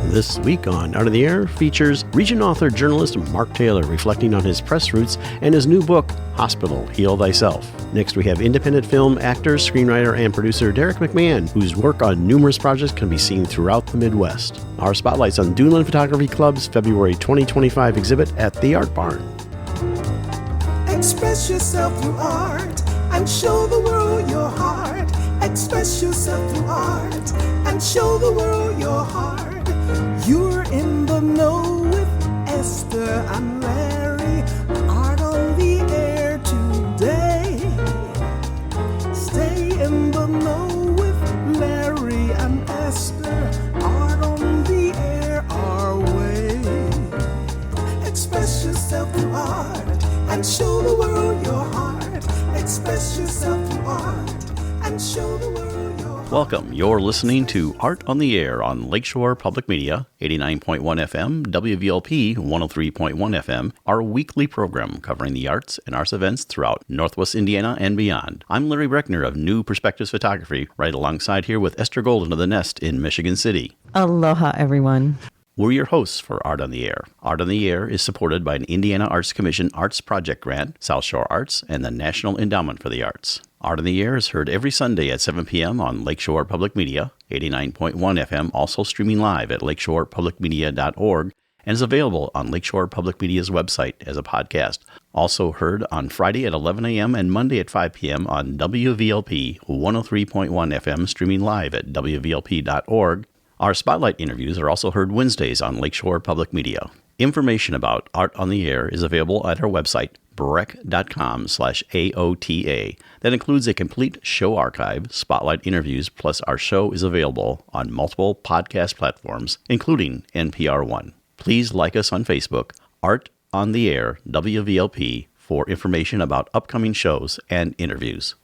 This week on Art of the Air features Regent author journalist Mark Taylor reflecting on his press roots and his new book, Hospital, Heal Thyself. Next, we have independent film actor, screenwriter, and producer Derek McMahan, whose work on numerous projects can be seen throughout the Midwest. Our spotlights on Duneland Photography Club's February 2025 exhibit at the Art Barn. Express yourself through art and show the world your heart. Express yourself through art and show the world your heart. You're in the know with Esther and Larry. Art on the air today. Stay in the know with Larry and Esther. Art on the air our way. Express yourself through art and show the world your heart. Express yourself through art and show the world your heart. Welcome. You're listening to Art on the Air on Lakeshore Public Media, 89.1 FM, WVLP 103.1 FM, our weekly program covering the arts and arts events throughout Northwest Indiana and beyond. I'm Larry Breckner of New Perspectives Photography, right alongside here with Esther Golden of The Nest in Michigan City. Aloha, everyone. We're your hosts for Art on the Air. Art on the Air is supported by an Indiana Arts Commission Arts Project Grant, South Shore Arts, and the National Endowment for the Arts. Art on the Air is heard every Sunday at 7 p.m. on Lakeshore Public Media, 89.1 FM, also streaming live at lakeshorepublicmedia.org, and is available on Lakeshore Public Media's website as a podcast. Also heard on Friday at 11 a.m. and Monday at 5 p.m. on WVLP 103.1 FM, streaming live at wvlp.org. Our spotlight interviews are also heard Wednesdays on Lakeshore Public Media. Information about Art on the Air is available at our website, breck.com/AOTA. That includes a complete show archive, spotlight interviews, plus our show is available on multiple podcast platforms, including NPR One. Please like us on Facebook, Art on the Air, WVLP, for information about upcoming shows and interviews.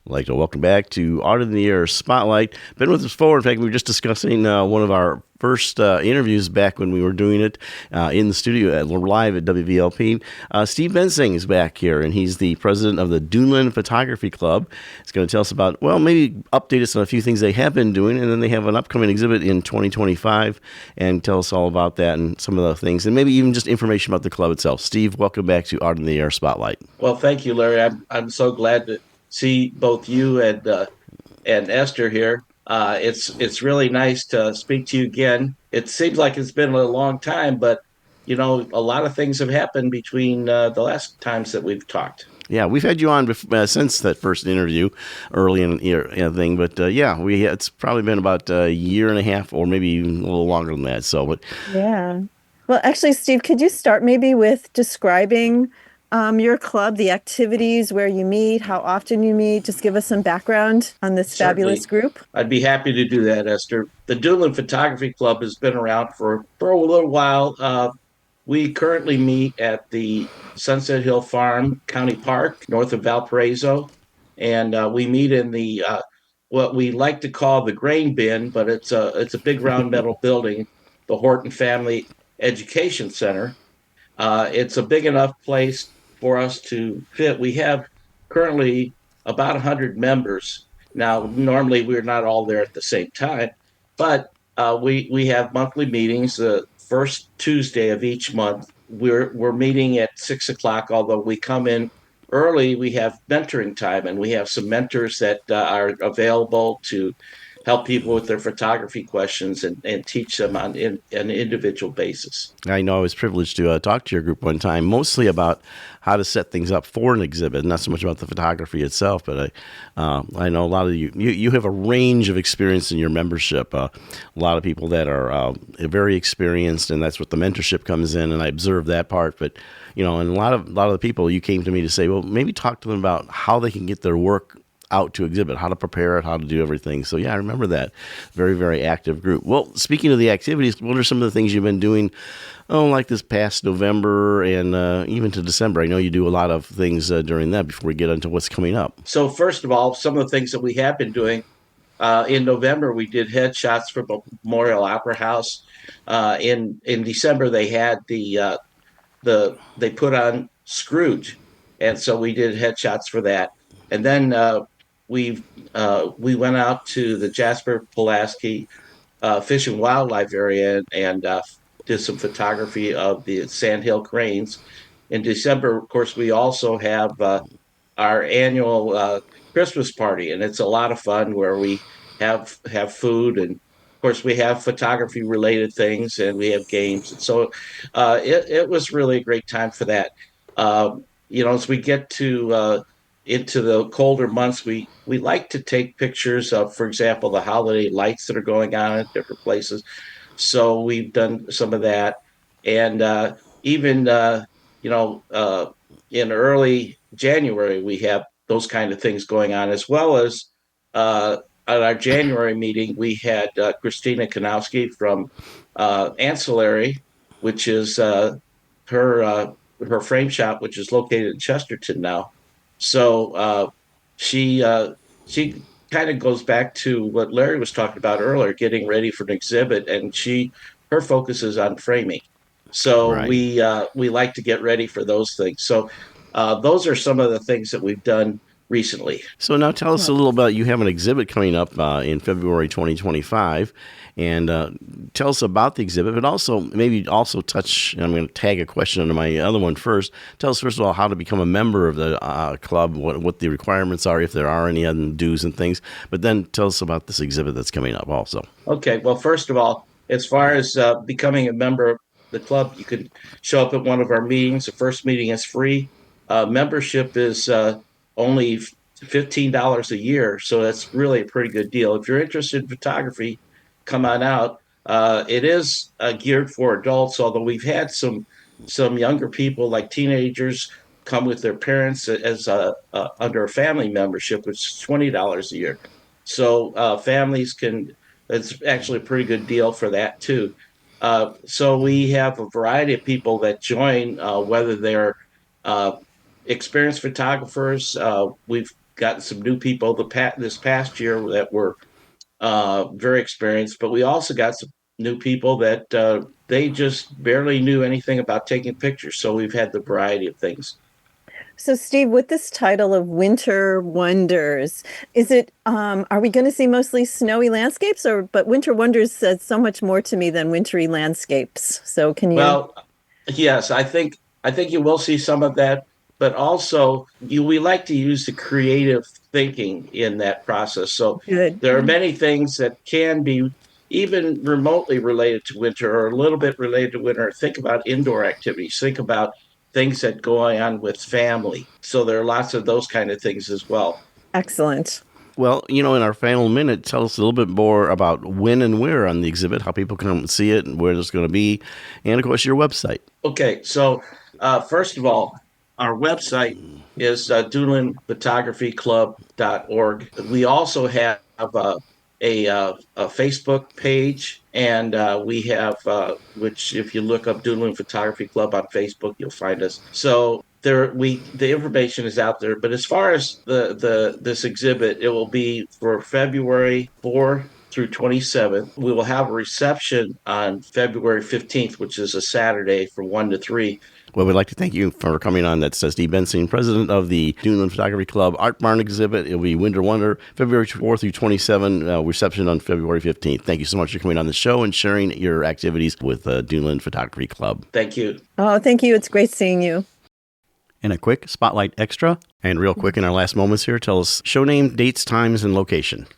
I'd like to welcome back to Art in the Air Spotlight. Been with us before. In fact, we were just discussing one of our first interviews back when we were doing it in the studio live at WVLP. Steve Bensing is back here, and he's the president of the Duneland Photography Club. He's going to tell us about, well, maybe update us on a few things they have been doing, and then they have an upcoming exhibit in 2025, and tell us all about that and some of the things, and maybe even just information about the club itself. Steve, welcome back to Art in the Air Spotlight. Well, thank you, Larry. I'm so glad to see both you and Esther here. It's really nice to speak to you again. It seems like it's been a long time, but you know, a lot of things have happened between the last times that we've talked. Yeah, we've had you on since that first interview early in the thing, but it's probably been about a year and a half, or maybe even a little longer than that. Yeah. Well, actually, Steve, could you start maybe with describing your club, the activities, where you meet, how often you meet? Just give us some background on this fabulous group. I'd be happy to do that, Esther. The Duneland Photography Club has been around for a little while. We currently meet at the Sunset Hill Farm County Park, north of Valparaiso, and we meet in the what we like to call the grain bin, but it's a big round metal building, the Horton Family Education Center. It's a big enough place for us to fit. We have currently about 100 members. Now, normally we're not all there at the same time, but we have monthly meetings. The first Tuesday of each month, we're meeting at 6 o'clock. Although we come in early, we have mentoring time, and we have some mentors that are available to help people with their photography questions and teach them on an individual basis. I know I was privileged to talk to your group one time, mostly about how to set things up for an exhibit, not so much about the photography itself, but I know a lot of you have a range of experience in your membership, a lot of people that are very experienced, and that's what the mentorship comes in, and I observe that part, but and a lot of the people, you came to me to say, well, maybe talk to them about how they can get their work out to exhibit, how to prepare it, how to do everything. So yeah, I remember that. Very, very active group. Well, speaking of the activities, what are some of the things you've been doing, like this past November and even to December? I know you do a lot of things during that before we get into what's coming up. So first of all, some of the things that we have been doing, in November, we did headshots for Memorial Opera House. In December, they had they put on Scrooge. And so we did headshots for that. And then we went out to the Jasper Pulaski fish and wildlife area and did some photography of the sandhill cranes. In December, of course, we also have our annual Christmas party, and it's a lot of fun where we have food, and of course we have photography related things, and we have games, and so it was really a great time for that. As we get to into the colder months, we like to take pictures of, for example, the holiday lights that are going on at different places. So we've done some of that, and even you know in early January we have those kind of things going on, as well as at our January meeting we had Christina Kanowski from Ancillary, which is her her frame shop, which is located in Chesterton now. So she she kind of goes back to what Larry was talking about earlier, getting ready for an exhibit, and her focus is on framing. So Right. we like to get ready for those things. So those are some of the things that we've done recently. So now tell us a little about, you have an exhibit coming up in February 2025, and tell us about the exhibit, but also maybe also touch, and I'm going to tag a question under my other one first. Tell us first of all how to become a member of the club, what the requirements are, if there are any other dues and things, but then tell us about this exhibit that's coming up also. Okay, well, first of all, as far as becoming a member of the club, you can show up at one of our meetings. The first meeting is free. Membership is only $15 a year, so that's really a pretty good deal. If you're interested in photography, come on out. It is geared for adults, although we've had some younger people, like teenagers, come with their parents as under a family membership, which is $20 a year. So families can. It's actually a pretty good deal for that too. So we have a variety of people that join, whether they're uh, experienced photographers. We've gotten some new people this past year that were very experienced, but we also got some new people that they just barely knew anything about taking pictures. So we've had the variety of things. So, Steve, with this title of Winter Wonders, is it, are we going to see mostly snowy landscapes, but Winter Wonders says so much more to me than wintry landscapes. So can you? Well, yes, I think you will see some of that, but also we like to use the creative thinking in that process. So Good. there are many things that can be even remotely related to winter or a little bit related to winter. Think about indoor activities. Think about things that go on with family. So there are lots of those kind of things as well. Excellent. Well, in our final minute, tell us a little bit more about when and where on the exhibit, how people can see it and where it's going to be, and of course your website. Okay, so first of all, our website is dunelandphotographyclub.org. We also have a Facebook page, and we have, which if you look up Duneland Photography Club on Facebook, you'll find us. So the information is out there. But as far as the this exhibit, it will be for February 4 through 27th. We will have a reception on February 15th, which is a Saturday, from 1 to 3. Well, we'd like to thank you for coming on. That's Steve Benson, president of the Duneland Photography Club Art Barn exhibit. It'll be Winter Wonder, February 4 through 27, reception on February 15th. Thank you so much for coming on the show and sharing your activities with Duneland Photography Club. Thank you. Oh, thank you. It's great seeing you. And a quick Spotlight Extra. And real quick in our last moments here, tell us show name, dates, times, and location.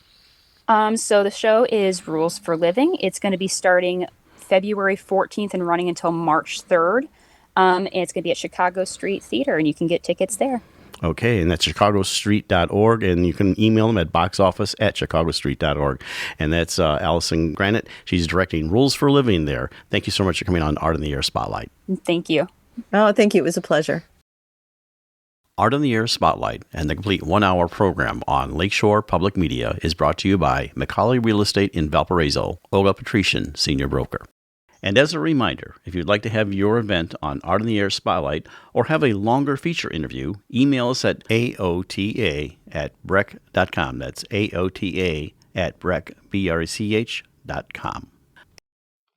So the show is Rules for Living. It's going to be starting February 14th and running until March 3rd. And it's going to be at ChicagoStreet Theater, and you can get tickets there. Okay, and that's ChicagoStreet.org, and you can email them at boxoffice@ChicagoStreet.org. And that's Allison Granite. She's directing Rules for Living there. Thank you so much for coming on Art in the Air Spotlight. Thank you. Oh, thank you. It was a pleasure. Art in the Air Spotlight and the complete one-hour program on Lakeshore Public Media is brought to you by Macaulay Real Estate in Valparaiso, Olga Patrician, Senior Broker. And as a reminder, if you'd like to have your event on Art in the Air Spotlight or have a longer feature interview, email us at aota@brech.com. That's aota@brech.com.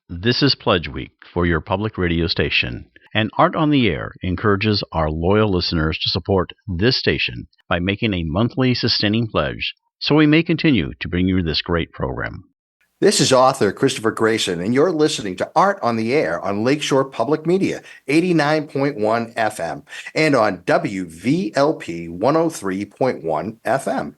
This is Pledge Week for your public radio station. And Art on the Air encourages our loyal listeners to support this station by making a monthly sustaining pledge so we may continue to bring you this great program. This is author Christopher Grayson, and you're listening to Art on the Air on Lakeshore Public Media, 89.1 FM, and on WVLP 103.1 FM.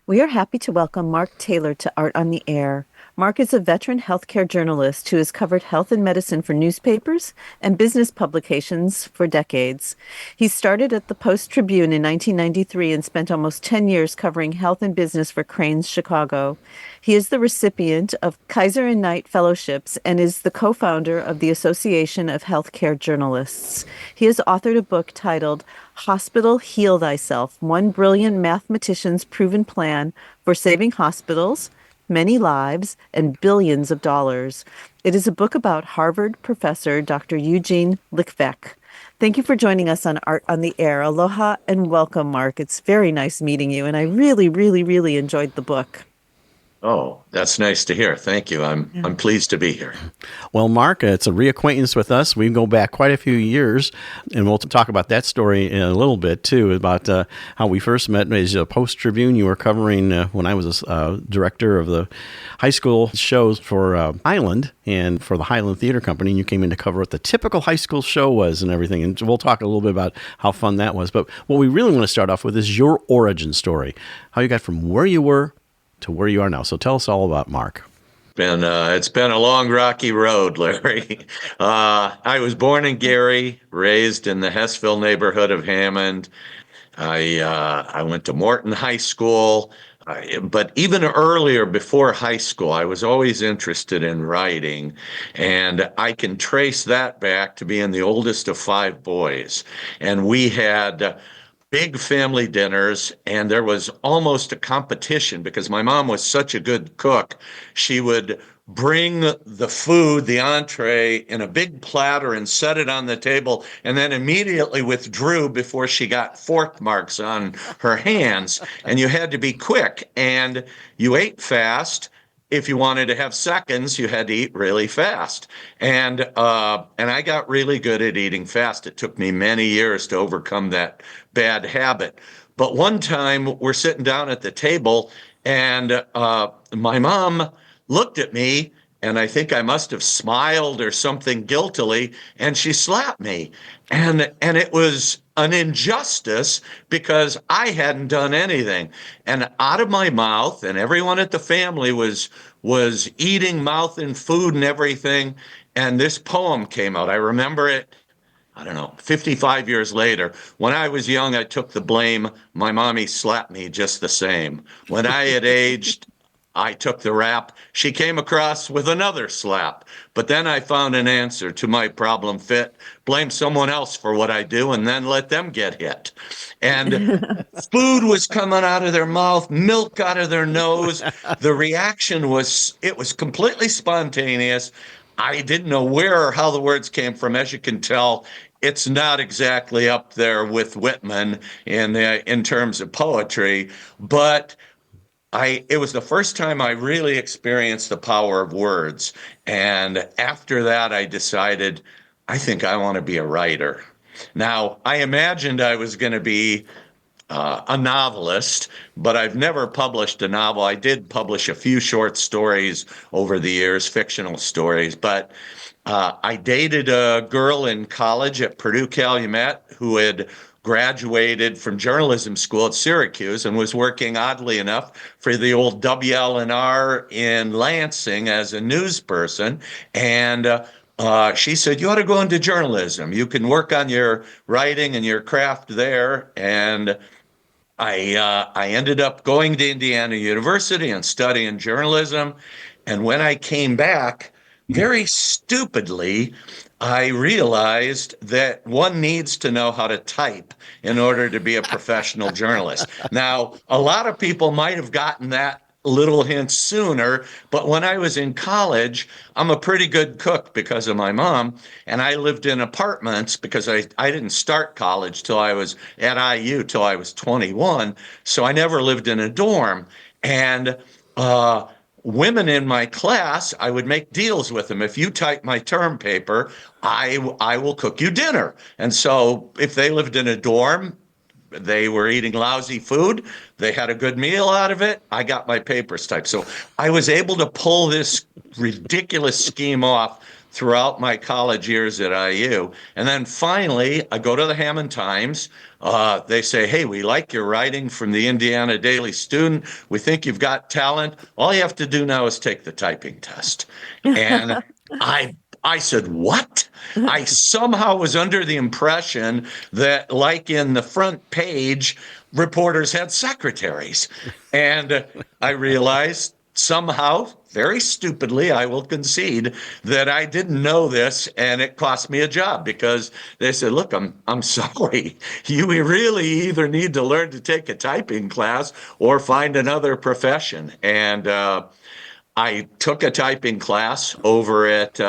We are happy to welcome Mark Taylor to Art on the Air. Mark is a veteran healthcare journalist who has covered health and medicine for newspapers and business publications for decades. He started at the Post-Tribune in 1993 and spent almost 10 years covering health and business for Crain's Chicago. He is the recipient of Kaiser and Knight Fellowships and is the co-founder of the Association of Healthcare Journalists. He has authored a book titled Hospital Heal Thyself, One Brilliant Mathematician's Proven Plan for Saving Hospitals, Many Lives, and Billions of Dollars. It is a book about Harvard professor Dr. Eugene Litvak. Thank you for joining us on Art on the Air. Aloha and welcome, Mark. It's very nice meeting you, and I really enjoyed the book. Oh, that's nice to hear. Thank you. I'm pleased to be here. Well, Mark, it's a reacquaintance with us. We go back quite a few years, and we'll talk about that story in a little bit, too, about how we first met. As a Post-Tribune, you were covering when I was a director of the high school shows for Highland and for the Highland Theater Company, and you came in to cover what the typical high school show was and everything, and we'll talk a little bit about how fun that was. But what we really want to start off with is your origin story, how you got from where you were to where you are now. So tell us all about Mark. It's been a long, rocky road, Larry. I was born in Gary, raised in the Hessville neighborhood of Hammond. I went to Morton High School, but even earlier, before high school, I was always interested in writing, and I can trace that back to being the oldest of 5 boys. And we had big family dinners, and there was almost a competition because my mom was such a good cook. She would bring the food, the entree, in a big platter and set it on the table, and then immediately withdrew before she got fork marks on her hands. And you had to be quick, and you ate fast. If you wanted to have seconds, you had to eat really fast. And I got really good at eating fast. It took me many years to overcome that bad habit. But one time we're sitting down at the table, and my mom looked at me, and I think I must have smiled or something guiltily, and she slapped me. And it was an injustice because I hadn't done anything. And out of my mouth, and everyone at the family was eating mouth and food and everything, and this poem came out. I remember it, 55 years later. When I was young, I took the blame. My mommy slapped me just the same. When I had aged, I took the rap. She came across with another slap. But then I found an answer to my problem fit. Blame someone else for what I do and then let them get hit. And food was coming out of their mouth, milk out of their nose. The reaction was completely spontaneous. I didn't know where or how the words came from. As you can tell, it's not exactly up there with Whitman in terms of poetry, but it was the first time I really experienced the power of words. And after that, I decided, I think I want to be a writer. Now, I imagined I was going to be a novelist, but I've never published a novel. I did publish a few short stories over the years, fictional stories, but I dated a girl in college at Purdue Calumet who had graduated from journalism school at Syracuse and was working, oddly enough, for the old WLNR in Lansing as a news person. And she said, you ought to go into journalism. You can work on your writing and your craft there. And I ended up going to Indiana University and studying journalism. And when I came back, very stupidly, I realized that one needs to know how to type in order to be a professional journalist. Now, a lot of people might have gotten that little hint sooner, but when I was in college, I'm a pretty good cook because of my mom, and I lived in apartments because I didn't start college till I was at IU till I was 21, so I never lived in a dorm. And women in my class, I would make deals with them. If you type my term paper, I will cook you dinner. And so if they lived in a dorm, they were eating lousy food. They had a good meal out of it. I got my papers typed. So I was able to pull this ridiculous scheme off throughout my college years at IU. And then finally, I go to the Hammond Times. They say, hey, we like your writing from the Indiana Daily Student. We think you've got talent. All you have to do now is take the typing test. And I said, what? I somehow was under the impression that, like in the front page, reporters had secretaries. And I realized somehow, very stupidly, I will concede, that I didn't know this, and it cost me a job because they said, look, I'm sorry. You really either need to learn to take a typing class or find another profession. And I took a typing class over at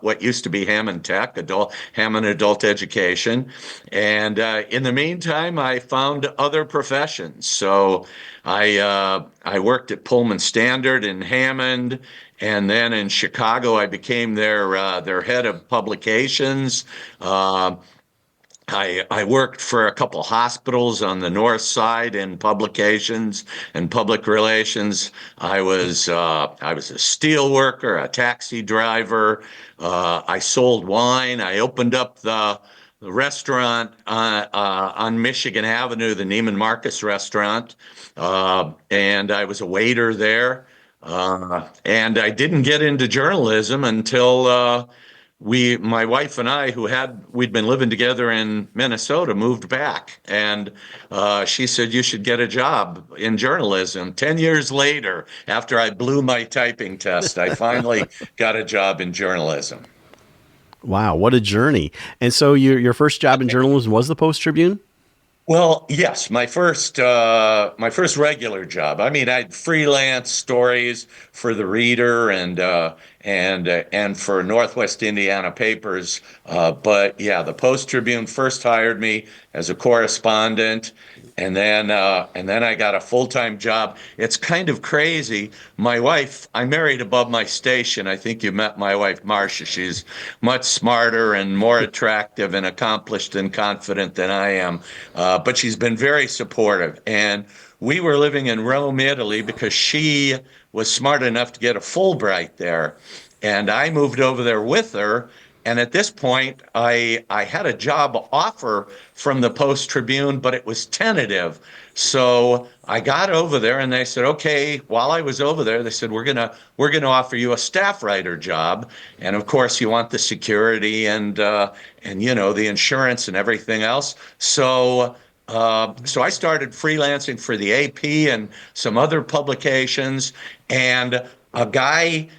what used to be Hammond Tech, Hammond Adult Education. And in the meantime, I found other professions. So I worked at Pullman Standard in Hammond. And then in Chicago, I became their head of publications. I worked for a couple hospitals on the north side in publications and public relations. I was a steel worker, a taxi driver. I sold wine. I opened up the restaurant on Michigan Avenue, the Neiman Marcus restaurant, and I was a waiter there. And I didn't get into journalism until my wife and I, we'd been living together in Minnesota, moved back. And she said, you should get a job in journalism. 10 years later, after I blew my typing test, I finally got a job in journalism. Wow, what a journey. And so your first job in journalism was the Post-Tribune? Well, yes, my first regular job. I mean, I'd freelance stories for the Reader and for Northwest Indiana papers. But yeah, the Post-Tribune first hired me as a correspondent, and then I got a full-time job. It's kind of crazy. My wife, I married above my station. I think you met my wife, Marcia. She's much smarter and more attractive and accomplished and confident than I am. But she's been very supportive. And we were living in Rome, Italy, because she was smart enough to get a Fulbright there. And I moved over there with her. And at this point, I had a job offer from the Post-Tribune, but it was tentative. So I got over there and they said, okay, while I was over there, they said, we're gonna offer you a staff writer job. And of course you want the security and the insurance and everything else. So I started freelancing for the AP and some other publications, and a guy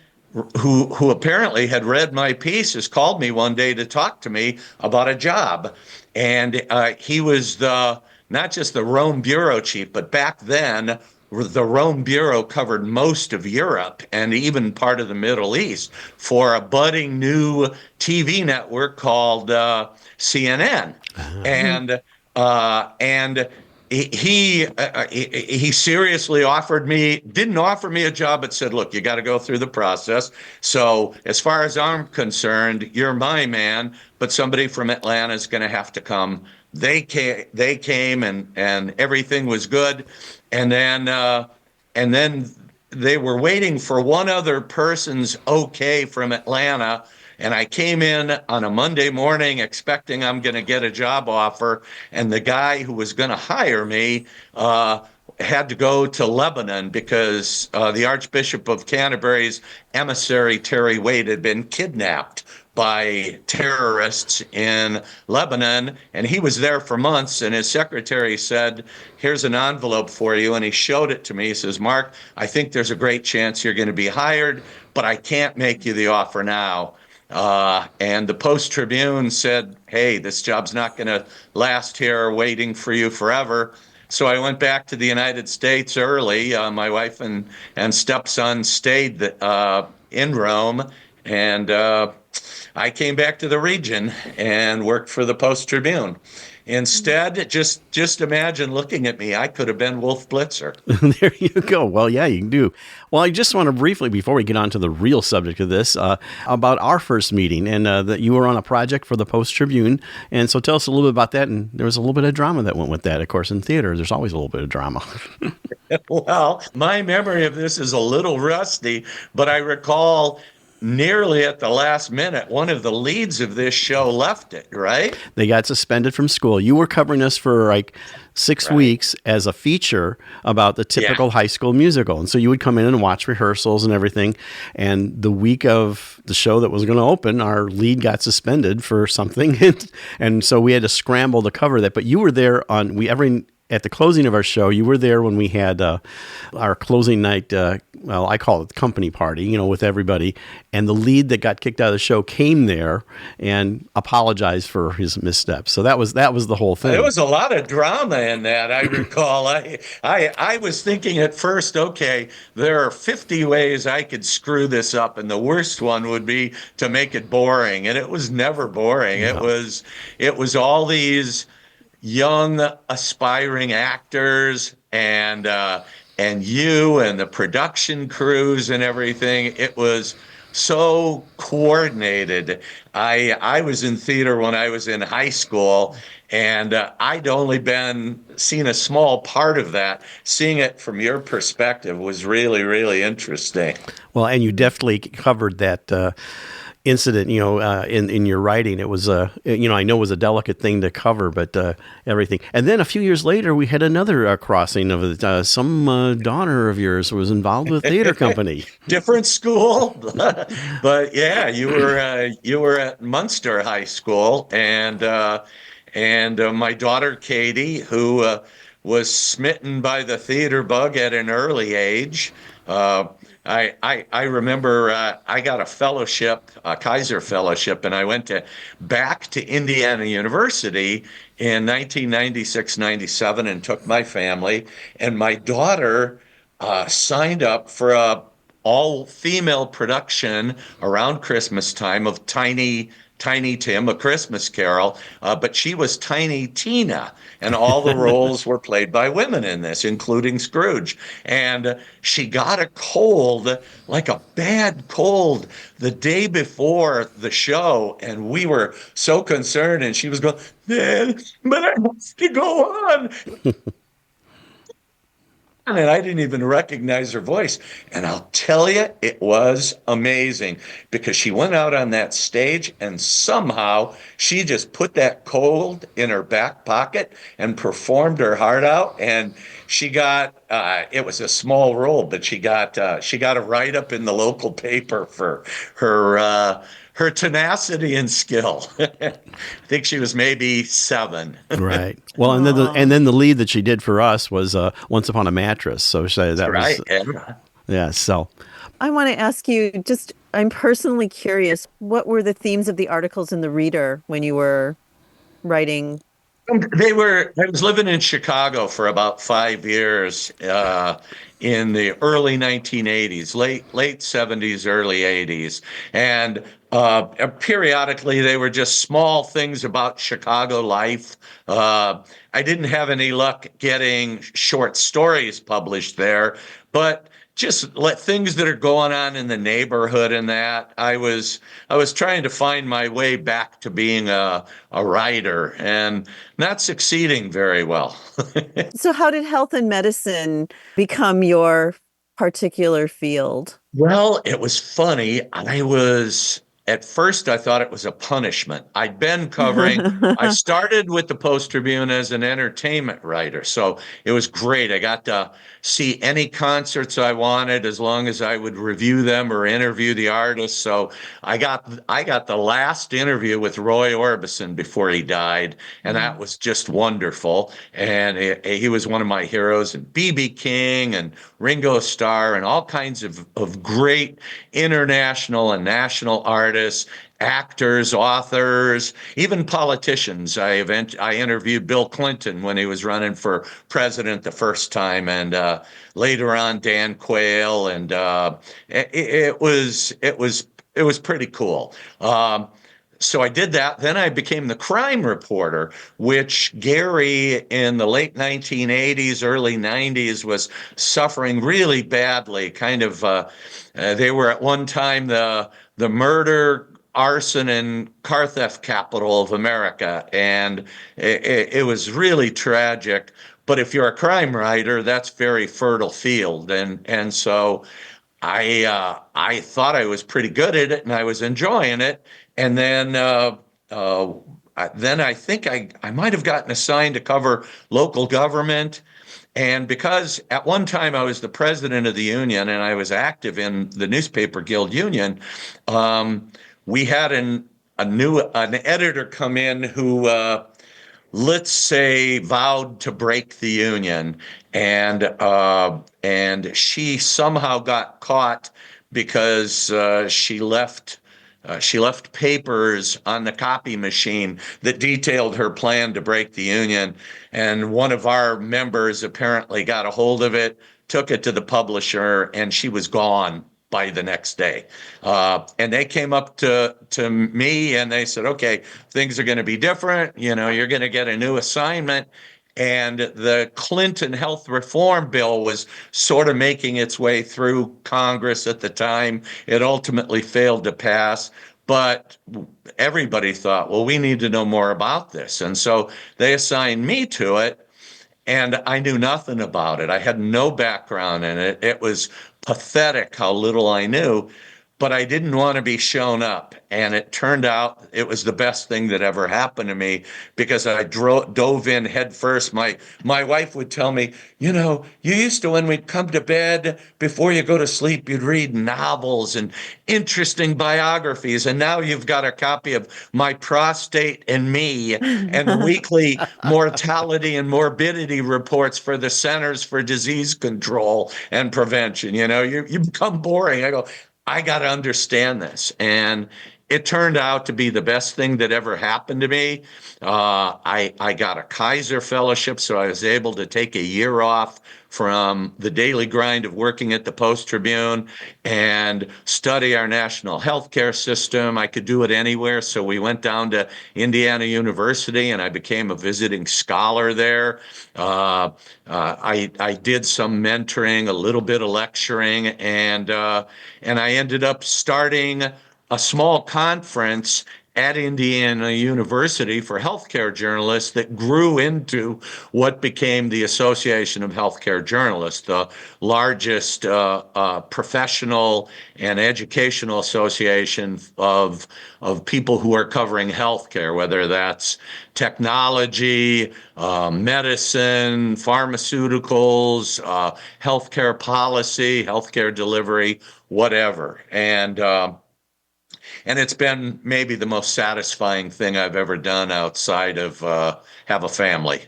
who apparently had read my pieces called me one day to talk to me about a job. And he was not just the Rome bureau chief, but back then the Rome bureau covered most of Europe and even part of the Middle East for a budding new TV network called CNN. And he seriously didn't offer me a job, but said, look, you got to go through the process. So as far as I'm concerned, you're my man, but somebody from Atlanta is going to have to come. They came and everything was good. And then they were waiting for one other person's okay from Atlanta. And I came in on a Monday morning expecting I'm going to get a job offer. And the guy who was going to hire me had to go to Lebanon because the Archbishop of Canterbury's emissary, Terry Wade, had been kidnapped by terrorists in Lebanon. And he was there for months. And his secretary said, here's an envelope for you. And he showed it to me. He says, Mark, I think there's a great chance you're going to be hired, but I can't make you the offer now. And the Post-Tribune said, hey, this job's not going to last here waiting for you forever. So I went back to the United States early. My wife and stepson stayed in Rome. And I came back to the region and worked for the Post-Tribune. Instead, just imagine looking at me. I could have been Wolf Blitzer. There you go. Well, yeah, you can do. Well, I just want to briefly, before we get on to the real subject of this, about our first meeting, and that you were on a project for the Post-Tribune. And so tell us a little bit about that. And there was a little bit of drama that went with that. Of course, in theater, there's always a little bit of drama. Well, my memory of this is a little rusty, but I recall nearly at the last minute, one of the leads of this show left it, right? They got suspended from school. You were covering us for like 6 weeks as a feature about the typical high school musical. And so you would come in and watch rehearsals and everything. And the week of the show that was going to open, our lead got suspended for something. And so we had to scramble to cover that. But you were there at the closing of our show. You were there when we had our closing night, I call it the company party, with everybody. And the lead that got kicked out of the show came there and apologized for his missteps. So that was the whole thing. There was a lot of drama in that, I recall. I was thinking at first, okay, there are 50 ways I could screw this up, and the worst one would be to make it boring. And it was never boring. No. It was all these young aspiring actors and you and the production crews and everything. It was so coordinated. I was in theater when I was in high school, and I'd only seen a small part of that. Seeing it from your perspective was really, really interesting. Well, and you definitely covered that incident, in your writing. It was I know it was a delicate thing to cover, but everything. And then a few years later, we had another crossing of some daughter of yours was involved with a theater company. Different school, but yeah, you were at Munster High School, and my daughter Katie, who was smitten by the theater bug at an early age. I remember I got a fellowship, a Kaiser fellowship, and I went back to Indiana University in 1996-97 and took my family. And my daughter signed up for a all-female production around Christmas time of Tiny Tim, A Christmas Carol, but she was Tiny Tina, and all the roles were played by women in this, including Scrooge. And she got a cold, like a bad cold, the day before the show, and we were so concerned, and she was going, "Dad, but I have to go on." And I didn't even recognize her voice. And I'll tell you, it was amazing, because she went out on that stage and somehow she just put that cold in her back pocket and performed her heart out. And she got, it was a small role, but she got a write-up in the local paper for her tenacity and skill. I think she was maybe 7. Right. Well, and then the lead that she did for us was Once Upon a Mattress. So that right. was yeah. So I want to ask you, I'm personally curious, what were the themes of the articles in the Reader when you were writing? I was living in Chicago for about 5 years in the early 1980s, late 70s, early 80s. And periodically they were just small things about Chicago life. I didn't have any luck getting short stories published there, but just things that are going on in the neighborhood and that. I was trying to find my way back to being a writer and not succeeding very well. So how did health and medicine become your particular field? Well, it was funny. At first, I thought it was a punishment. I'd been covering, I started with the Post-Tribune as an entertainment writer. So it was great. I got to see any concerts I wanted as long as I would review them or interview the artists. So I got the last interview with Roy Orbison before he died. And that was just wonderful. And he was one of my heroes, and B.B. King and Ringo Starr and all kinds of great international and national artists. Actors, authors, even politicians. I interviewed Bill Clinton when he was running for president the first time, and later on Dan Quayle, and it was pretty cool. so I did that. Then I became the crime reporter, which Gary in the late 1980s, early 90s was suffering really badly. They were at one time the murder, arson, and car theft capital of America, and it was really tragic. But if you're a crime writer, that's very fertile field, and so I thought I was pretty good at it and I was enjoying it. And uh, then I think I might have gotten assigned to cover local government. And because at one time I was the president of the union and I was active in the newspaper guild union, we had an editor come in who let's say vowed to break the union, and she somehow got caught because she left papers on the copy machine that detailed her plan to break the union, and one of our members apparently got a hold of it, took it to the publisher, and she was gone by the next day. And they came up to me and they said, okay, things are going to be different. You know, you're going to get a new assignment. And the Clinton health reform bill was sort of making its way through Congress at the time. It ultimately failed to pass. But everybody thought, well, we need to know more about this. And so they assigned me to it. And I knew nothing about it. I had no background in it. It was pathetic how little I knew, but I didn't want to be shown up. And it turned out it was the best thing that ever happened to me because I dove in head first. My wife would tell me, you know, you used to, when we'd come to bed, before you go to sleep, you'd read novels and interesting biographies. And now you've got a copy of My Prostate and Me and weekly mortality and morbidity reports for the Centers for Disease Control and Prevention. You know, you become boring. I go, I got to understand this. And it turned out to be the best thing that ever happened to me. I got a Kaiser Fellowship, so I was able to take a year off from the daily grind of working at the Post-Tribune and study our national healthcare system. I could do it anywhere, so we went down to Indiana University, and I became a visiting scholar there. I did some mentoring, a little bit of lecturing, and I ended up starting a small conference at Indiana University for healthcare journalists that grew into what became the Association of Healthcare Journalists, the largest professional and educational association of people who are covering healthcare, whether that's technology, medicine, pharmaceuticals, healthcare policy, healthcare delivery, whatever. And it's been maybe the most satisfying thing I've ever done outside of have a family.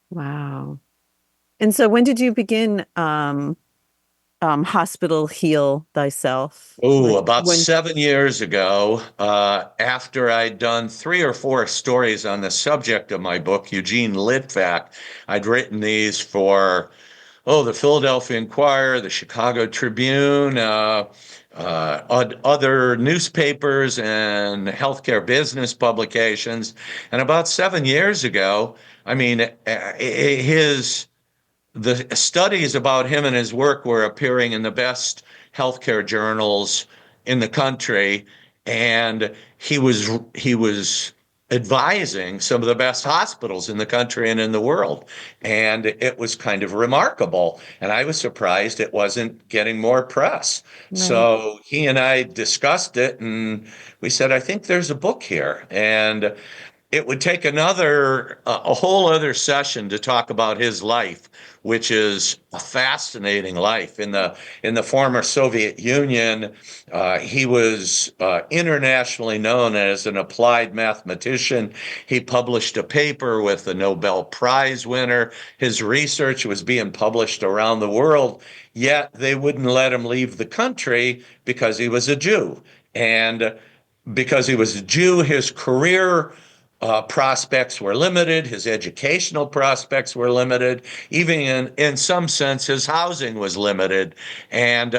Wow. And so when did you begin Hospital Heal Thyself? Oh, about 7 years ago, after I'd done 3 or 4 stories on the subject of my book, Eugene Litvak. I'd written these for, the Philadelphia Inquirer, the Chicago Tribune, other newspapers and healthcare business publications. And about 7 years ago, I mean, the studies about him and his work were appearing in the best healthcare journals in the country, and he was advising some of the best hospitals in the country and in the world. And it was kind of remarkable. And I was surprised it wasn't getting more press. Right. So he and I discussed it, and we said, I think there's a book here. And it would take a whole other session to talk about his life, which is a fascinating life. In the former Soviet Union, he was internationally known as an applied mathematician. He published a paper with a Nobel Prize winner. His research was being published around the world, yet they wouldn't let him leave the country because he was a Jew. And because he was a Jew, his career prospects were limited. His educational prospects were limited. Even in some sense, his housing was limited. And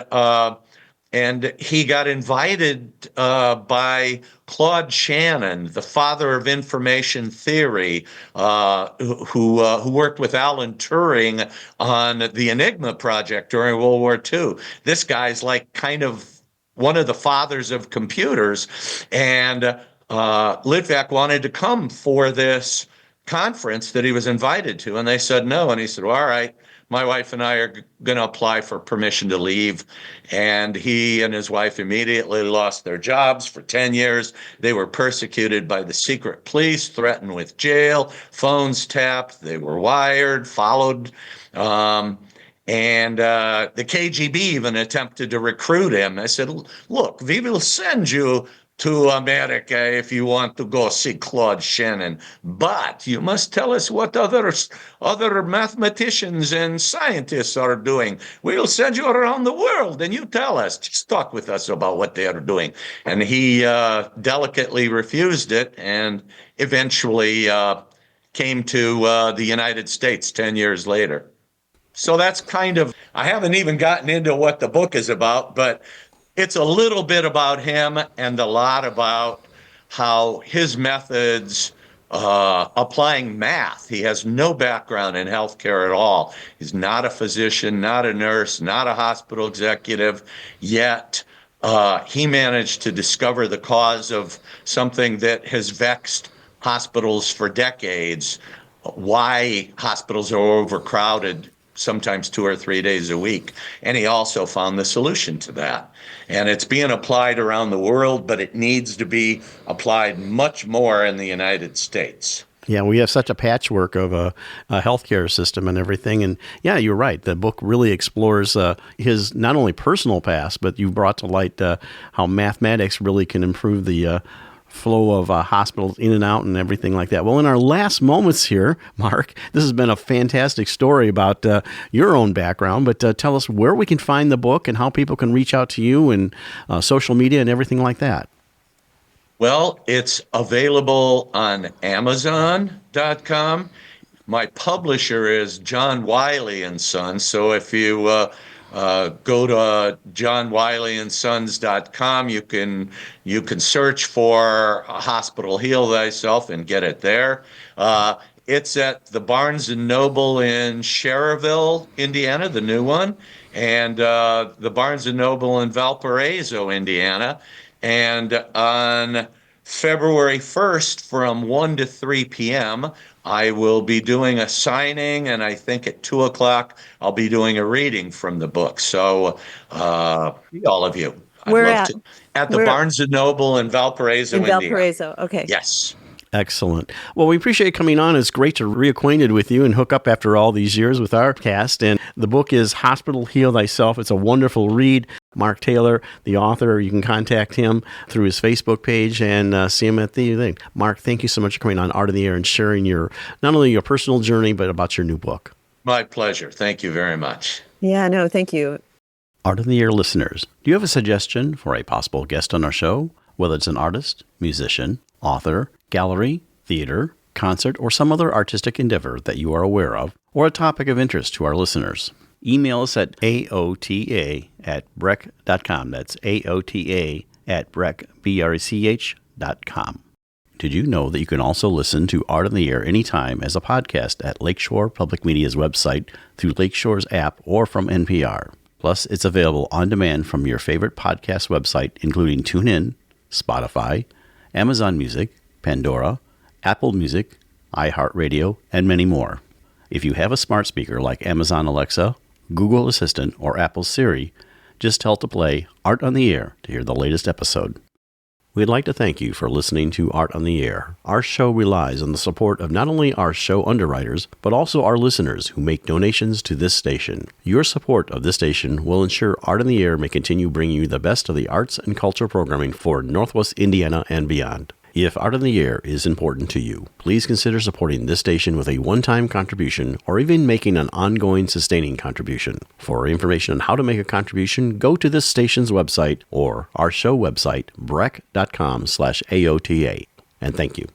And he got invited by Claude Shannon, the father of information theory, who worked with Alan Turing on the Enigma project during World War II. This guy's like kind of one of the fathers of computers. And Litvak wanted to come for this conference that he was invited to, and they said no. And he said, well, all right, my wife and I are going to apply for permission to leave. And he and his wife immediately lost their jobs for 10 years. They were persecuted by the secret police, threatened with jail, phones tapped, they were wired, followed. And the KGB even attempted to recruit him. I said, look, we will send you to America if you want to go see Claude Shannon, but you must tell us what other mathematicians and scientists are doing. We'll send you around the world and you tell us. Just talk with us about what they are doing. And he delicately refused it and eventually came to the United States 10 years later. So that's kind of, I haven't even gotten into what the book is about, but it's a little bit about him and a lot about how his methods applying math. He has no background in healthcare at all. He's not a physician, not a nurse, not a hospital executive, yet he managed to discover the cause of something that has vexed hospitals for decades, why hospitals are overcrowded sometimes 2 or 3 days a week. And he also found the solution to that. And it's being applied around the world, but it needs to be applied much more in the United States. Yeah, we have such a patchwork of a healthcare system and everything. And yeah, you're right. The book really explores his not only personal past, but you brought to light how mathematics really can improve the flow of hospitals in and out and everything like that. Well, in our last moments here, Mark, this has been a fantastic story about your own background, but tell us where we can find the book and how people can reach out to you and social media and everything like that. Well, it's available on Amazon.com. My publisher is John Wiley and Sons. So if you go to johnwileyandSons.com, you can search for Hospital Heal Thyself and get it there. It's at the Barnes & Noble in Cherryville, Indiana, the new one, and the Barnes & Noble in Valparaiso, Indiana. And on February 1st from 1 to 3 p.m., I will be doing a signing, and I think at 2 o'clock, I'll be doing a reading from the book. So, all of you. Where at the Barnes & Noble in Valparaiso, in Indiana. Valparaiso, okay. Yes. Excellent. Well, we appreciate you coming on. It's great to reacquainted with you and hook up after all these years with our cast. And the book is Hospital Heal Thyself. It's a wonderful read. Mark Taylor, the author, you can contact him through his Facebook page and see him at the thing. Mark, thank you so much for coming on Art of the Air and sharing not only your personal journey, but about your new book. My pleasure. Thank you very much. Yeah, no, thank you. Art of the Air listeners, do you have a suggestion for a possible guest on our show? Whether it's an artist, musician, author, gallery, theater, concert, or some other artistic endeavor that you are aware of, or a topic of interest to our listeners. Email us at aota@brech.com. That's aota@brech.com. Did you know that you can also listen to Art on the Air anytime as a podcast at Lakeshore Public Media's website, through Lakeshore's app, or from NPR? Plus, it's available on demand from your favorite podcast website, including TuneIn, Spotify, Amazon Music, Pandora, Apple Music, iHeartRadio, and many more. If you have a smart speaker like Amazon Alexa, Google Assistant, or Apple Siri, just tell to play Art on the Air to hear the latest episode. We'd like to thank you for listening to Art on the Air. Our show relies on the support of not only our show underwriters, but also our listeners who make donations to this station. Your support of this station will ensure Art on the Air may continue bringing you the best of the arts and culture programming for Northwest Indiana and beyond. If Art on the Air is important to you, please consider supporting this station with a one-time contribution or even making an ongoing sustaining contribution. For information on how to make a contribution, go to this station's website or our show website, brech.com/AOTA. And thank you.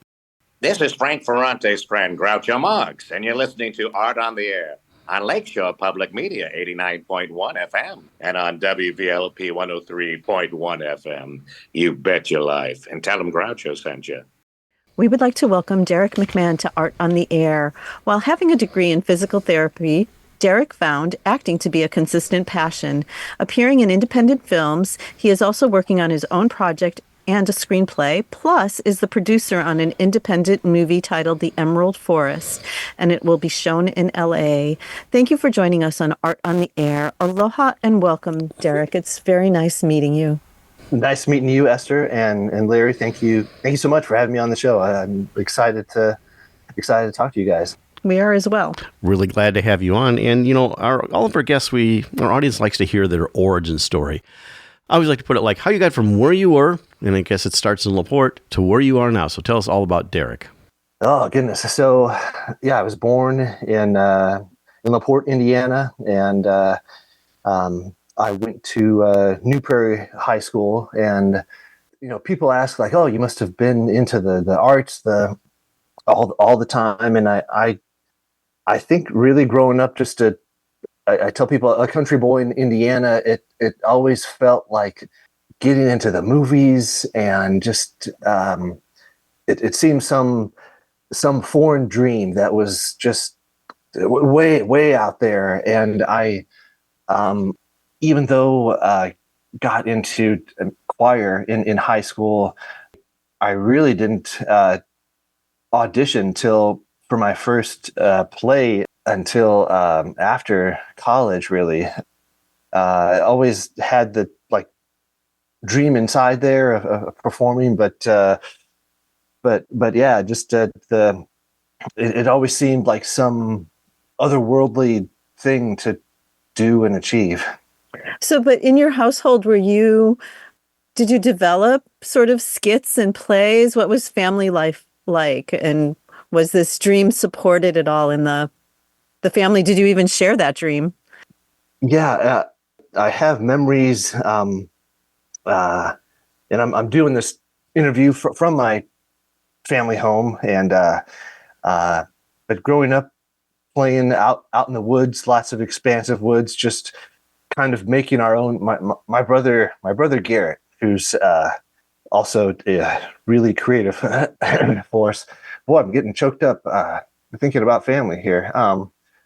This is Frank Ferrante's friend, Groucho Marx, and you're listening to Art on the Air. on Lakeshore Public Media, 89.1 FM, and on WVLP 103.1 FM. You bet your life. And tell them Groucho sent you. We would like to welcome Derek McMahan to Art on the Air. While having a degree in physical therapy, Derek found acting to be a consistent passion. Appearing in independent films, he is also working on his own project and a screenplay, plus is the producer on an independent movie titled The Emerald Forest, and it will be shown in LA. Thank you for joining us on Art on the Air. Aloha and welcome, Derek. It's very nice meeting you. Nice meeting you, Esther and Larry. Thank you so much for having me on the show. I'm excited to talk to you guys. We are as well. Really glad to have you on. And, all of our guests, our audience likes to hear their origin story. I always like to put it like how you got from where you were, and I guess it starts in LaPorte, to where you are now. So tell us all about Derek. Oh, goodness. So, I was born in LaPorte, Indiana, and I went to New Prairie High School. And, people ask like, oh, you must have been into the arts all the time. And I think really growing up, I tell people, a country boy in Indiana, it always felt like getting into the movies and just it seemed some foreign dream that was just way out there. And I even though I got into choir in high school, I really didn't audition for my first play until after college, really. I always had the dream inside there of performing, but yeah, just it always seemed like some otherworldly thing to do and achieve. So, but in your household, did you develop sort of skits and plays? What was family life like? And was this dream supported at all in the family? Did you even share that dream? Yeah, I have memories, and I'm doing this interview from my family home, and but growing up playing out in the woods, lots of expansive woods, just kind of making our own. My brother Garrett, who's also a really creative force. Boy, I'm getting choked up thinking about family here.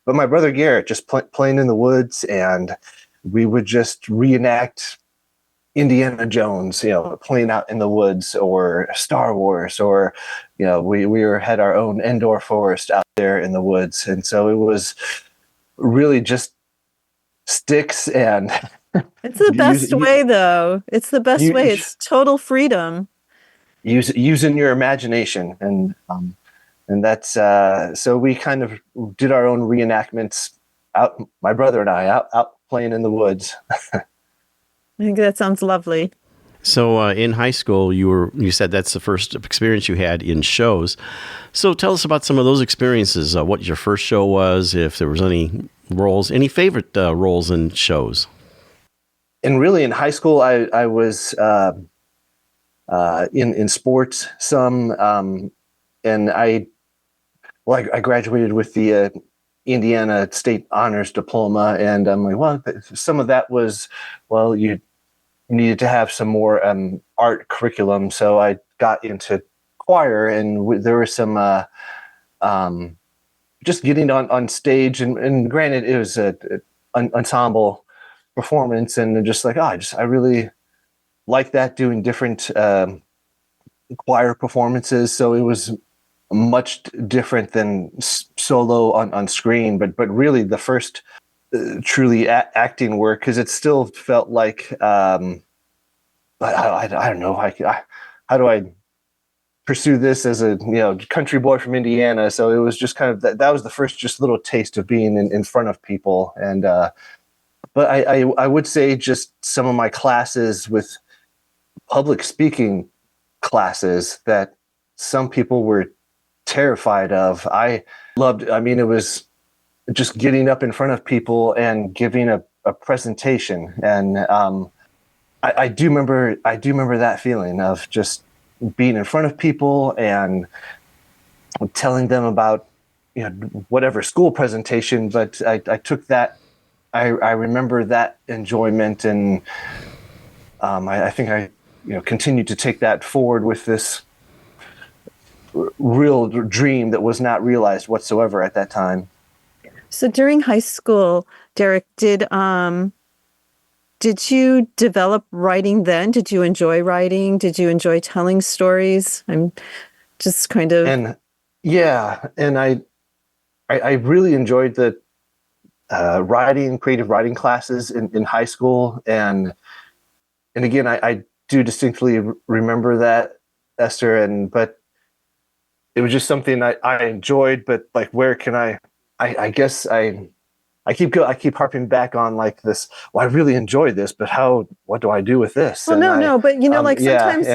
But my brother Garrett, just playing in the woods, and we would just reenact Indiana Jones, playing out in the woods, or Star Wars, or we had our own Endor forest out there in the woods, and so it was really just sticks and. It's the best way, though. It's the best way. It's total freedom. Using your imagination, and that's so we kind of did our own reenactments out. My brother and I out playing in the woods. I think that sounds lovely. So in high school, you said that's the first experience you had in shows. So tell us about some of those experiences. What your first show was, if there was any roles, any favorite roles in shows. And really, in high school, I was in sports some, and I graduated with the Indiana State Honors Diploma, and I'm like, well, some of that was, you needed to have some more art curriculum, so I got into choir, and there was some just getting on stage, and granted, it was an ensemble performance, and just like, I really like that, doing different choir performances. So it was much different than solo on screen, but really the first truly acting work, because it still felt like I don't know how do I pursue this as a country boy from Indiana. So it was just kind of that was the first just little taste of being in front of people. And but I would say just some of my classes with public speaking classes that some people were terrified of. I loved, it was just getting up in front of people and giving a presentation. And I do remember that feeling of just being in front of people and telling them about whatever school presentation, but I took that. I remember that enjoyment, and I think I continued to take that forward with this real dream that was not realized whatsoever at that time. So during high school, Derek, did you develop writing then? Did you enjoy writing? Did you enjoy telling stories? I'm just kind of... And I really enjoyed the creative writing classes in high school. And again, I do distinctly remember that, Esther, but it was just something I enjoyed, but like, where can I guess I keep harping back on like this. Well, I really enjoyed this, but what do I do with this? Well, but sometimes,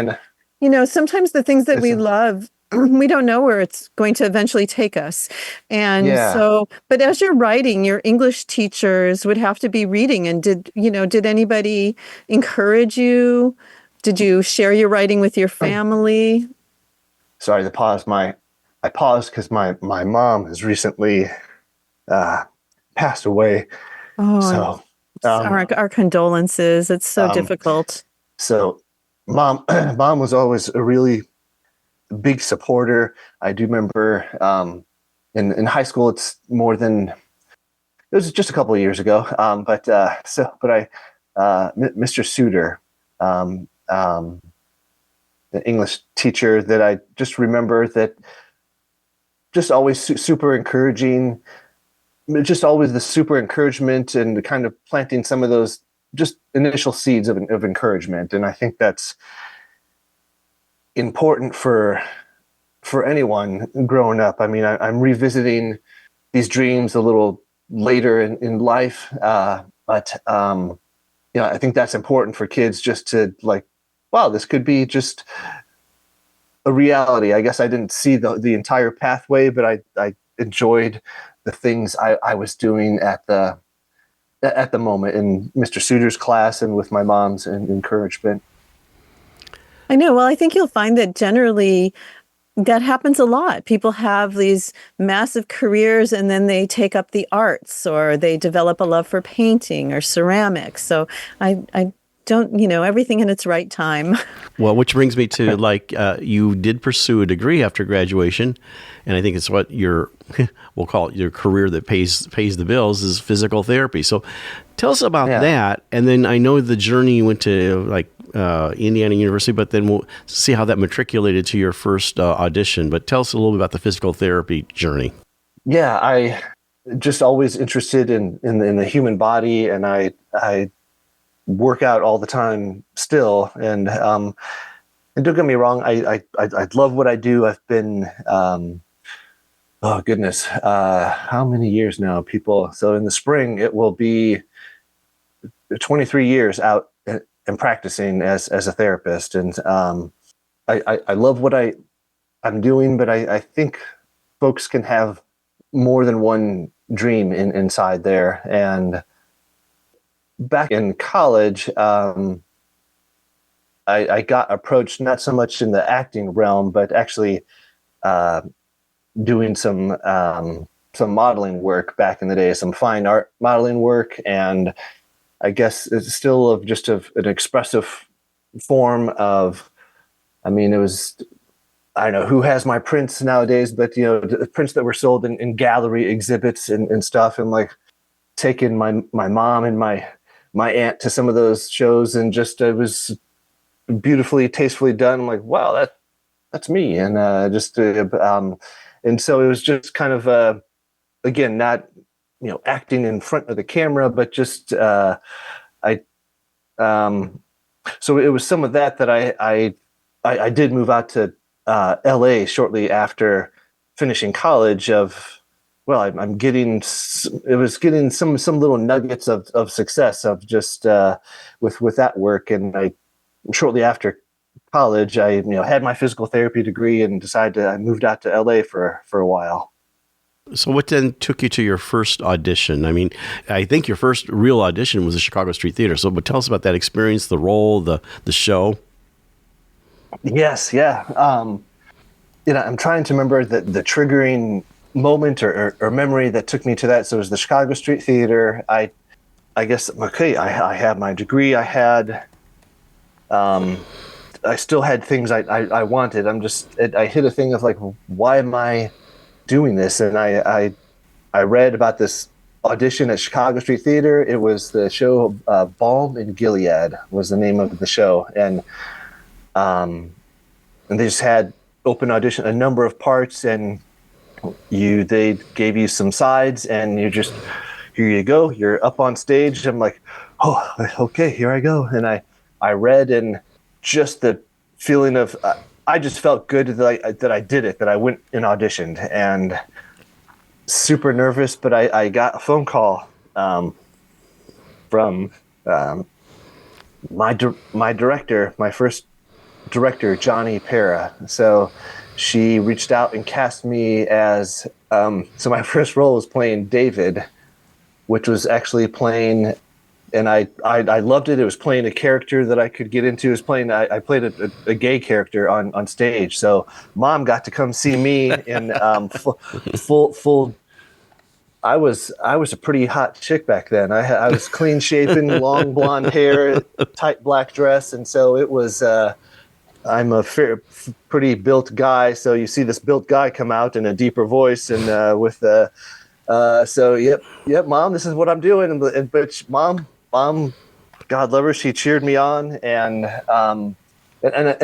sometimes the things that we love, we don't know where it's going to eventually take us. And so, but as you're writing, your English teachers would have to be reading. And did anybody encourage you? Did you share your writing with your family? Sorry, I paused because my mom has recently passed away. Oh, so our condolences. It's so difficult. So mom was always a really big supporter. I do remember in high school, it was just a couple of years ago. Mr. Suter, the English teacher that I just remember that just always super encouraging, just always the super encouragement and kind of planting some of those just initial seeds of encouragement. And I think that's important for anyone growing up. I mean, I'm revisiting these dreams a little later in life. But I think that's important for kids just to like, wow, this could be just a reality. I guess I didn't see the entire pathway, but I enjoyed the things I was doing at the moment in Mr. Suter's class and with my mom's encouragement. I know. Well, I think you'll find that generally that happens a lot. People have these massive careers and then they take up the arts or they develop a love for painting or ceramics. So I don't, everything in its right time. Well, which brings me to you did pursue a degree after graduation, and I think it's what we'll call it your career that pays the bills is physical therapy. So tell us about that. And then I know the journey you went to Indiana University, but then we'll see how that matriculated to your first audition. But tell us a little bit about the physical therapy journey. Yeah, I just always interested in the human body, and I work out all the time still. And don't get me wrong, I love what I do. I've been, oh goodness, how many years now, people? So in the spring, it will be 23 years out and practicing as a therapist. And I love what I'm doing, but I think folks can have more than one dream inside there. And back in college, I got approached not so much in the acting realm, but actually doing some modeling work back in the day, some fine art modeling work, and I guess it's still an expressive form of. I mean, it was. I don't know who has my prints nowadays, but the prints that were sold in gallery exhibits and stuff, and like taking my mom and my aunt to some of those shows, and just it was beautifully, tastefully done. I'm like, wow, that's me, and and so it was just kind of again, not acting in front of the camera, but just so it was some of that I did move out to LA shortly after finishing college. I'm getting some little nuggets of success of just with that work. And shortly after college, I had my physical therapy degree and I moved out to LA for a while. So what then took you to your first audition? I mean, I think your first real audition was the ChicagoStreet Theater. So, but tell us about that experience, the role, the show. Yes, yeah. I'm trying to remember the triggering moment or memory that took me to that. So it was the Chicago Street Theater. I guess, okay, I had my degree. I had, I still had things I wanted. I hit a thing of like, why am I doing this? And I read about this audition at Chicago Street Theater. It was the show Balm in Gilead was the name of the show. And they just had open audition, a number of parts, and they gave you some sides, and you just, here you go, you're up on stage. I'm like, oh, okay, here I go. And I read, and just the feeling of, I just felt good that I did it, that I went and auditioned, and super nervous, but I got a phone call from my director, my first director, Johnny Pera. So she reached out and cast me as, so my first role was playing David, which was actually playing, and I loved it. It was playing a character that I could get into. It was playing, I played a gay character on stage. So Mom got to come see me in full. I was a pretty hot chick back then. I was clean shaven, long blonde hair, tight black dress, and so it was. I'm a pretty built guy, so you see this built guy come out in a deeper voice, and with so yep, Mom, this is what I'm doing. But Mom, God love her, she cheered me on, and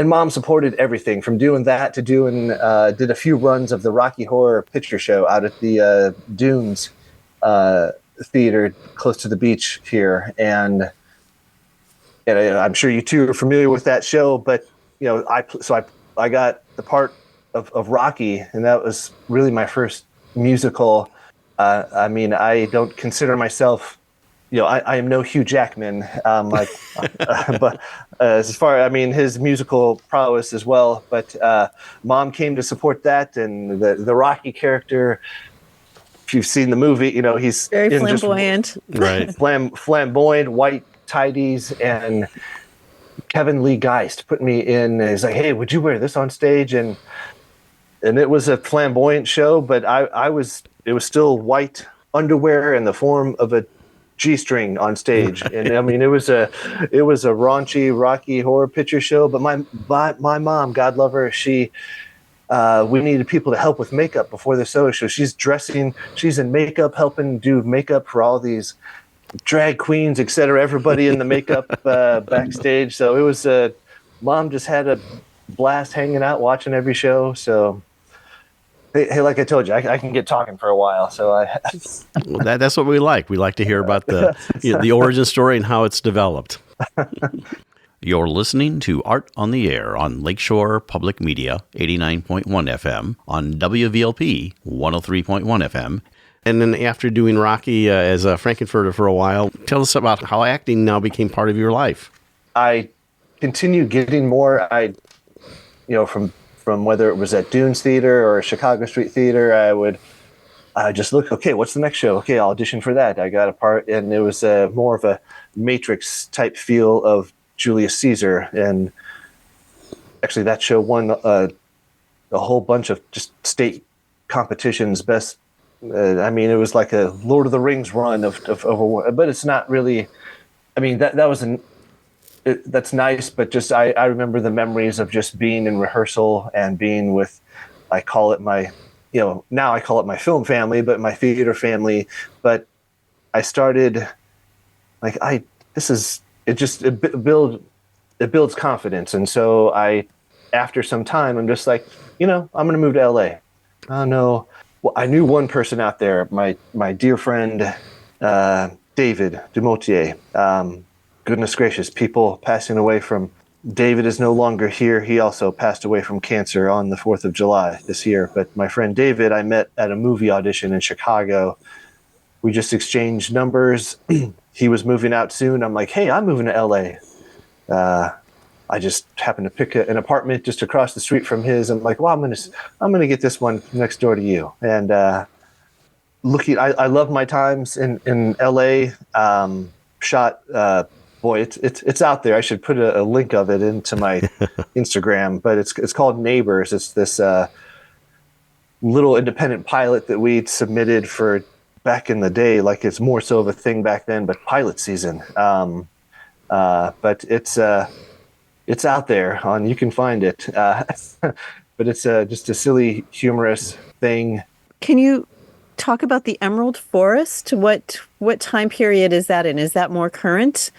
Mom supported everything from doing that to doing did a few runs of the Rocky Horror Picture Show out at the Dunes theater close to the beach here, and I'm sure you two are familiar with that show, but. You know, I got the part of Rocky, and that was really my first musical. I mean, I don't consider myself, I am no Hugh Jackman, but as far, I mean, his musical prowess as well. But Mom came to support that, and the Rocky character. If you've seen the movie, he's very flamboyant, right? Flamboyant, white tidies, and Kevin Lee Geist put me in. He's like, "Hey, would you wear this on stage?" And it was a flamboyant show, but it was still white underwear in the form of a G-string on stage. Right. And I mean, it was a raunchy Rocky Horror Picture Show. But my mom, God love her, she we needed people to help with makeup before the show. So she's in makeup, helping do makeup for all these drag queens, etc., everybody in the makeup backstage. So it was Mom just had a blast hanging out, watching every show. So hey, like I told you, I can get talking for a while. So well, that's what we like. We like to hear about the origin story and how it's developed. You're listening to Art on the Air on Lakeshore Public Media, 89.1 FM, on WVLP, 103.1 FM. And then after doing Rocky as a Frankenfurter for a while, tell us about how acting now became part of your life. I continued getting more. From whether it was at Dunes Theater or Chicago Street Theater, I just look, okay, what's the next show? Okay, I'll audition for that. I got a part, and it was more of a Matrix type feel of Julius Caesar. And actually that show won a whole bunch of just state competitions, best. I mean, it was like a Lord of the Rings run but it's not really. I mean, that's nice, but just I remember the memories of just being in rehearsal and being with, I call it my, now I call it my film family, but my theater family. But I started, it builds confidence, and so after some time, I'm just like, I'm going to move to LA. Oh no. Well, I knew one person out there, my dear friend, David Dumotier. Goodness gracious, people passing away from. David is no longer here. He also passed away from cancer on the 4th of July this year. But my friend David, I met at a movie audition in Chicago. We just exchanged numbers. He was moving out soon. I'm like, hey, I'm moving to LA. I just happened to pick an apartment just across the street from his. I'm like, well, I'm gonna get this one next door to you. And I love my times in LA. Shot, it's out there. I should put a link of it into my Instagram. But it's called Neighbors. It's this little independent pilot that we submitted for back in the day. Like it's more so of a thing back then, but pilot season. But it's out there you can find it. But it's just a silly, humorous thing. Can you talk about the Emerald Forest? What time period is that in? Is that more current?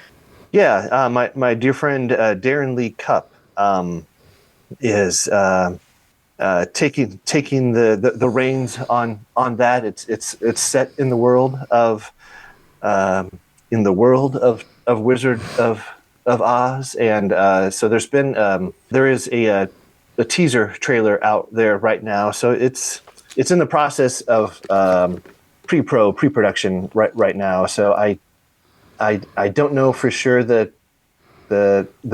Yeah, my dear friend Darren Lee Cupp is taking the reins on that. It's set in the world of Wizard of Oz, and so there is a teaser trailer out there right now. So it's in the process of pre-production right now. So I don't know for sure the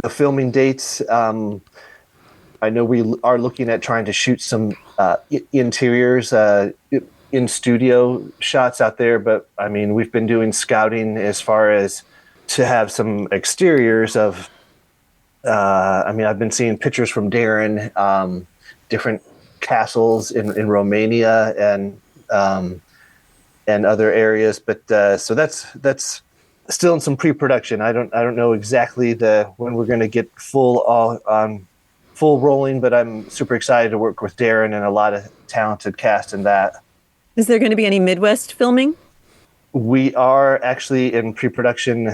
filming dates. I know we are looking at trying to shoot some interiors in studio shots out there, but I mean we've been doing scouting as far as to have some exteriors of. I've been seeing pictures from Darren, different castles in Romania and other areas, but so that's still in some pre-production. I don't know exactly when we're going to get full rolling, but I'm super excited to work with Darren and a lot of talented cast in that. Is there going to be any Midwest filming? We are actually in pre-production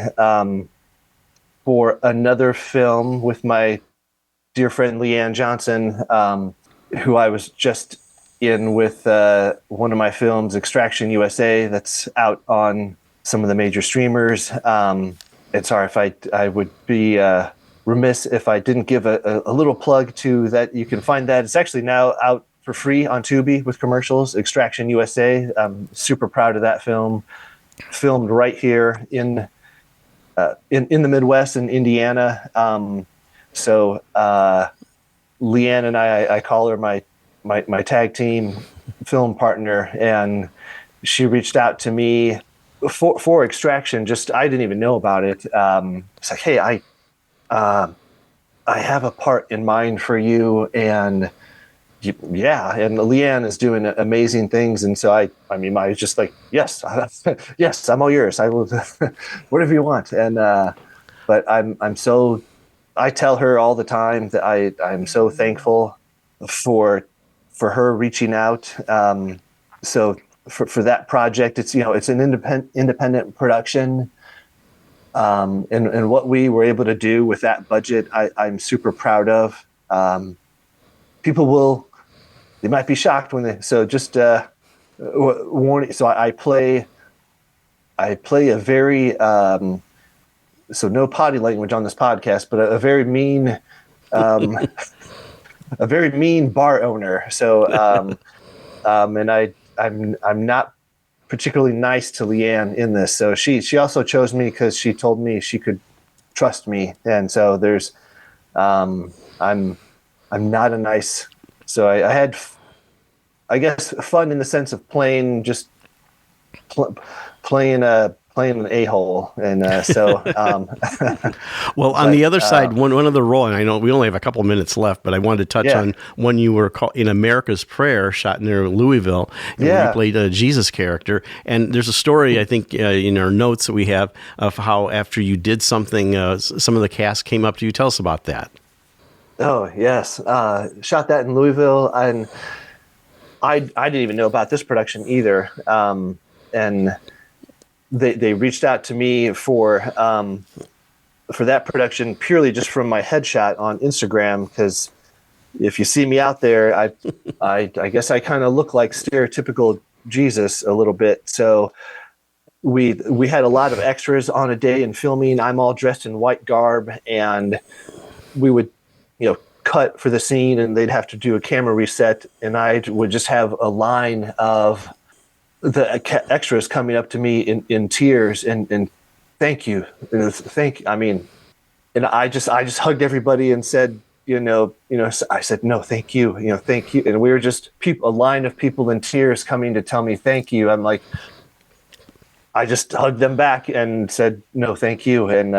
for another film with my dear friend Leanne Johnson, who I was just in with one of my films, Extraction USA, that's out on some of the major streamers. And sorry if I would be remiss if I didn't give a little plug to that. You can find that. It's actually now out for free on Tubi with commercials, Extraction USA. I'm super proud of that film. Filmed right here in the Midwest in Indiana. So Leanne and I call her my tag team film partner, and she reached out to me for Extraction. Just I didn't even know about it. It's like, hey, I have a part in mind for you, and yeah, and Leanne is doing amazing things, and so I was just like, yes, yes, I'm all yours. I will, whatever you want. And but I tell her all the time that I'm so thankful for her reaching out. So for that project, it's an independent production, and what we were able to do with that budget, I'm super proud of. People they might be shocked when warning. So I play a very so no potty language on this podcast, but a very mean a very mean bar owner. So and I'm not particularly nice to Leanne in this. So she also chose me because she told me she could trust me, and so there's I'm not a nice. So I had, I guess, fun in the sense of playing playing an a-hole, and so. Well, on the other side, one other role, and I know we only have a couple minutes left, but I wanted to touch on when you were in America's Prayer, shot near Louisville, and you played a Jesus character. And there's a story, I think, in our notes that we have of how after you did something, some of the cast came up to you. Tell us about that. Oh, yes. Shot that in Louisville, and I didn't even know about this production either. And they reached out to me for that production purely just from my headshot on Instagram, because if you see me out there, I guess I kind of look like stereotypical Jesus a little bit. So we had a lot of extras on a day in filming. I'm all dressed in white garb, and we would cut for the scene, and they'd have to do a camera reset, and I would just have a line of the extras coming up to me in tears and thank you, and I just hugged everybody and said, I said, no, thank you, thank you, and we were just a line of people in tears coming to tell me thank you. I'm like, I just hugged them back and said, no, thank you, and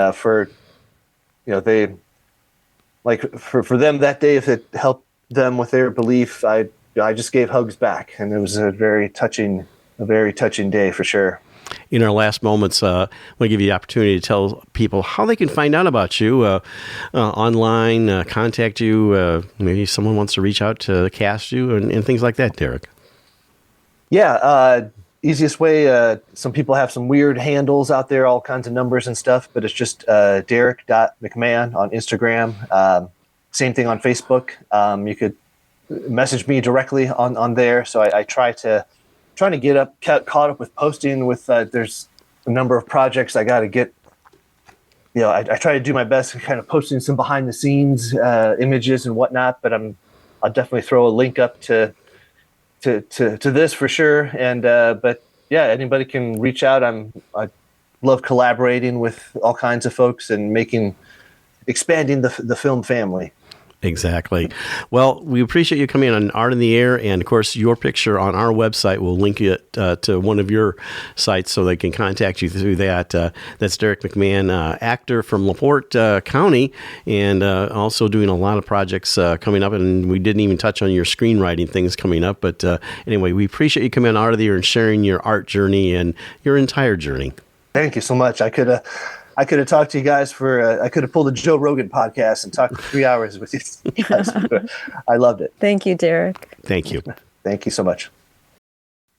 they. Like for them that day, if it helped them with their belief, I I just gave hugs back, and it was a very touching day for sure. In our last moments, I want to give you the opportunity to tell people how they can find out about you online, contact you. Maybe someone wants to reach out to cast you and things like that, Derek. Yeah, easiest way, some people have some weird handles out there, all kinds of numbers and stuff, but it's just Derek.McMahan on Instagram. Same thing on Facebook. You could message me directly on there. So I trying to get caught up with posting with, there's a number of projects I got to get, I try to do my best in kind of posting some behind the scenes images and whatnot, but I'll definitely throw a link up to this for sure. And, but yeah, anybody can reach out. I love collaborating with all kinds of folks and expanding the film family. Exactly. Well, we appreciate you coming on Art in the Air, and of course, your picture on our website. We'll link it to one of your sites so they can contact you through that. That's Derek McMahan, actor from LaPorte County, and also doing a lot of projects coming up. And we didn't even touch on your screenwriting things coming up. But anyway, we appreciate you coming on Art of the Air and sharing your art journey and your entire journey. Thank you so much. I could have talked to you guys I could have pulled a Joe Rogan podcast and talked for 3 hours with you guys. I loved it. Thank you, Derek. Thank you. Thank you so much.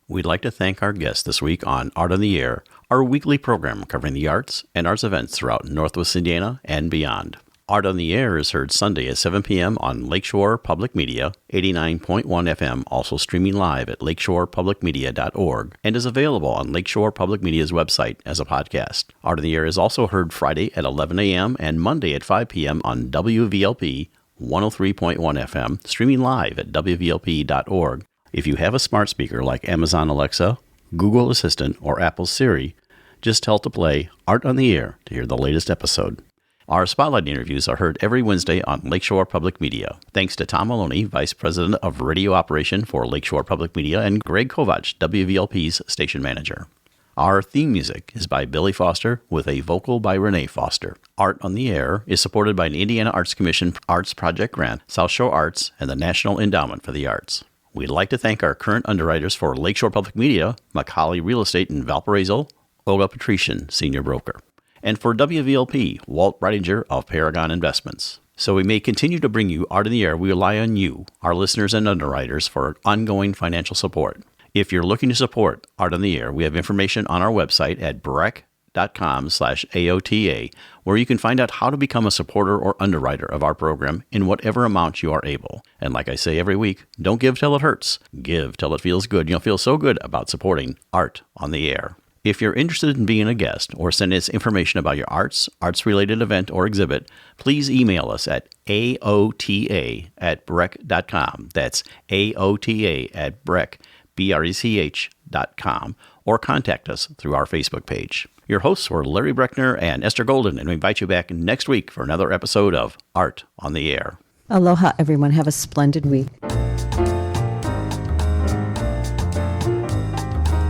We'd like to thank our guests this week on Art on the Air, our weekly program covering the arts and arts events throughout Northwest Indiana and beyond. Art on the Air is heard Sunday at 7 p.m. on Lakeshore Public Media, 89.1 FM, also streaming live at lakeshorepublicmedia.org, and is available on Lakeshore Public Media's website as a podcast. Art on the Air is also heard Friday at 11 a.m. and Monday at 5 p.m. on WVLP 103.1 FM, streaming live at WVLP.org. If you have a smart speaker like Amazon Alexa, Google Assistant, or Apple Siri, just tell to play Art on the Air to hear the latest episode. Our Spotlight interviews are heard every Wednesday on Lakeshore Public Media. Thanks to Tom Maloney, Vice President of Radio Operation for Lakeshore Public Media, and Greg Kovach, WVLP's Station Manager. Our theme music is by Billy Foster with a vocal by Renee Foster. Art on the Air is supported by an Indiana Arts Commission Arts Project grant, South Shore Arts, and the National Endowment for the Arts. We'd like to thank our current underwriters for Lakeshore Public Media, Macaulay Real Estate in Valparaiso, Olga Patrician, Senior Broker. And for WVLP, Walt Breidinger of Paragon Investments. So we may continue to bring you Art in the Air. We rely on you, our listeners and underwriters, for ongoing financial support. If you're looking to support Art on the Air, we have information on our website at breck.com/AOTA, where you can find out how to become a supporter or underwriter of our program in whatever amount you are able. And like I say every week, don't give till it hurts. Give till it feels good. You'll feel so good about supporting Art on the Air. If you're interested in being a guest or send us information about your arts-related event or exhibit, please email us at aota@brech.com. That's aota@brech.com, or contact us through our Facebook page. Your hosts were Larry Brechner and Esther Golden, and we invite you back next week for another episode of Art on the Air. Aloha, everyone. Have a splendid week.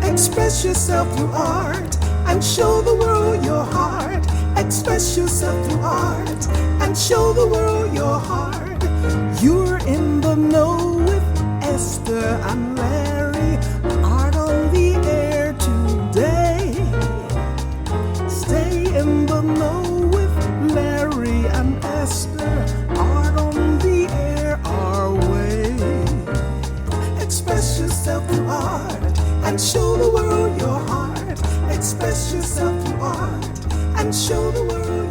Express yourself through art and show the world your heart. Express yourself through art and show the world your heart. You're in the know with Esther and Larry. Art on the Air today. Stay in the know with Larry and Esther. Art on the Air our way. Express yourself through art and show the world your heart. Express yourself through art and show the world